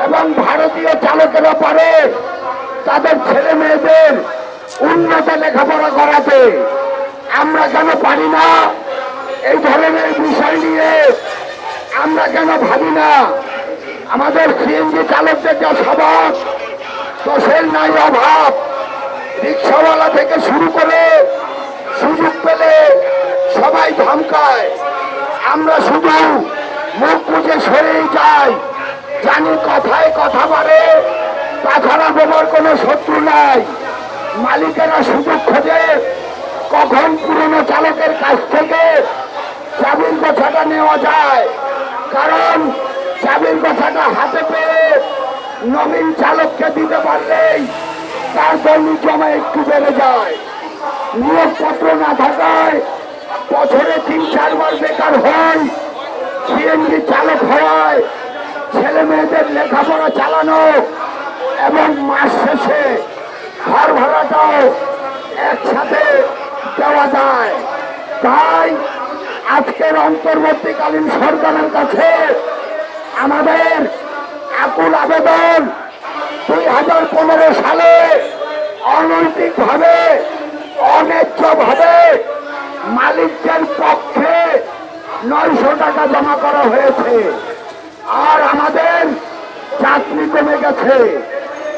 এবং ভারতীয় চালকেরা পারে তাদের ছেলে মেয়েদের উন্নত লেখাপড়া করাতে, আমরা কেন পারি না? এই ধরনের বিষয় নিয়ে আমরা কেন ভাবি না? আমাদের সিএনজি চালকদের যা স্বভাব, দোষের নাই অভাব। রিক্সাওয়ালা থেকে শুরু করে সুযোগ পেলে সবাই ধমকায়, আমরা শুধু মুখ বুঝে সরেই যাই। জানি কথায় কথা বাড়ে, তাছাড়া বোমার কোনো শত্রু নাই। মালিকেরা সুযোগ খোঁজে কখন পুরনো চালকের কাছ থেকে চাবির গোছাটা নেওয়া যায়, কারণ চাবির গোছাটা হাতে পেয়ে নবীন চালককে দিতে পারলেই তার দৈনিক জমা একটু বেড়ে যায়। নিয়োগপত্র না থাকায় বছরে ৩-৪ বার বেকার হয়। সিএনজি চালক হওয়ায় ছেলে মেয়েদের লেখাপড়া চালানো এবং মাস শেষে ঘর ভাড়াটাও একসাথে দেওয়া যায়। তাই আজকের অন্তর্বর্তীকালীন সরকারের কাছে আমাদের আকুল আবেদন, ২০১৫ সালে অনৈতিকভাবে অন্যায্যভাবে মালিকদের পক্ষে ৯০০ টাকা জমা করা হয়েছে, আর আমাদের যাত্রী কমে গেছে,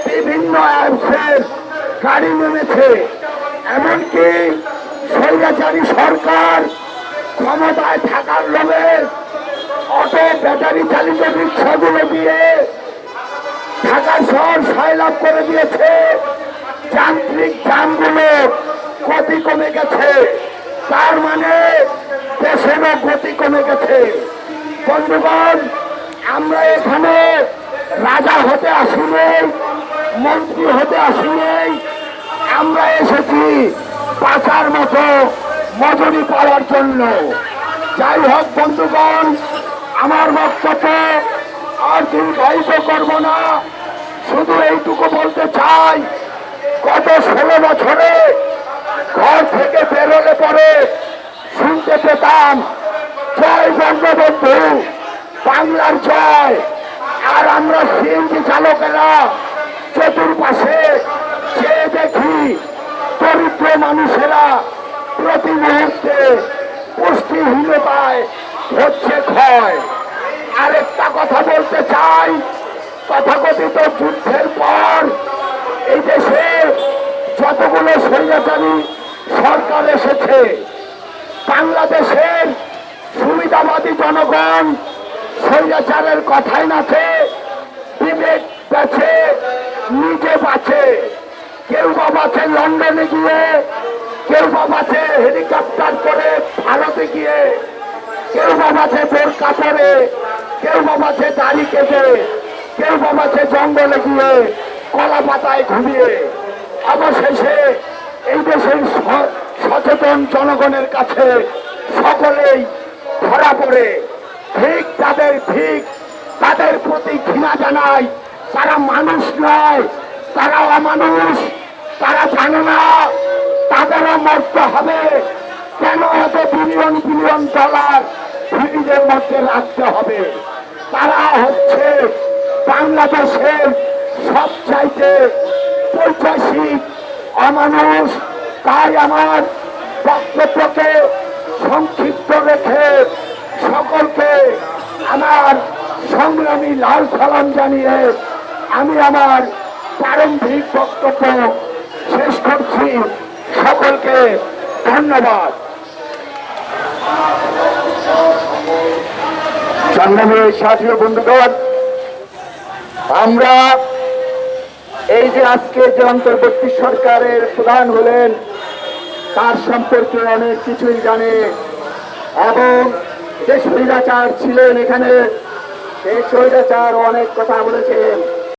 বিভিন্ন অ্যাপসের গাড়ি নেমেছে। এমনকি স্বৈরাচারী সরকার ক্ষমতায় থাকার লোভে অটো ব্যাটারি চালিত রিক্সাগুলো দিয়ে ঢাকার শহর সয়লাভ করে দিয়েছে। যান্ত্রিক যানগুলো গতি কমে গেছে, তার মানে দেশেরও গতি কমে গেছে। বন্ধুগণ, আমরা এখানে রাজা হতে আসিনি, মন্ত্রী হতে আসিনি, আমরা এসেছি বাঁচার মতো মজুরি পাওয়ার জন্য। যাই হোক বন্ধুগণ, আমার বক্তব্য আর দীর্ঘায়িত করব না, শুধু এইটুকু বলতে চাই, গত 16 বছরে ঘর থেকে বেরোলে পরে শুনতে পেতাম জয় বঙ্গবন্ধু, বাংলার জয়। আর আমরা সিএনজি চালকেরা চতুর্পাশে চেয়ে দেখি দরিদ্র মানুষেরা প্রতি মুহূর্তে পুষ্টিহীনতায় হচ্ছে ক্ষয়। আরেকটা কথা বলতে চাই, তথাকথিত যুদ্ধের পর এই দেশে যতগুলো স্বৈরাচারী সরকার এসেছে, বাংলাদেশের সুবিধাবাদী জনগণ স্বৈরাচারের কথায় নাচে, বিবেক বেছে, নিজে বাঁচে। কেউ বা বাঁচে লন্ডনে গিয়ে, কেউ বা বাঁচে হেলিকপ্টার করে ভারতে গিয়ে, কেউ বা বাঁচে বোরকা পরে, কেউ বা বাঁচে দাড়ি কেটে, কেউ বা বাঁচে জঙ্গলে গিয়ে কলা পাতায় ঘুমিয়ে। অবশেষে এই দেশের সচেতন জনগণের কাছে সকলেই ধরা পড়ে। ঠিক তাদের প্রতি ঘৃণা জানাই। তারা মানুষ নয়, তারা অমানুষ। তারা জানে না তাদেরও মরতে হবে। কেন এত বিলিয়ন বিলিয়ন ডলার ফ্রিজের মধ্যে রাখতে হবে? তারা হচ্ছে বাংলাদেশের সবচাইতে পৈশাচিক অমানুষ। তাই আমার বক্তব্যকে সংক্ষিপ্ত রেখে সকলকে আমার সংগ্রামী লাল সালাম জানিয়ে আমি আমার প্রারম্ভিক বক্তব্য শেষ করছি। সকলকে ধন্যবাদ। সংগ্রামী সাথী বন্ধুগণ, আমরা এই যে আজকে যে অন্তর্বর্তী সরকারের প্রধান হলেন, তার সম্পর্কে অনেক কিছুই জানে এবং যে স্বৈরাচার ছিলেন এখানে, সেই স্বৈরাচার অনেক কথা বলেছেন।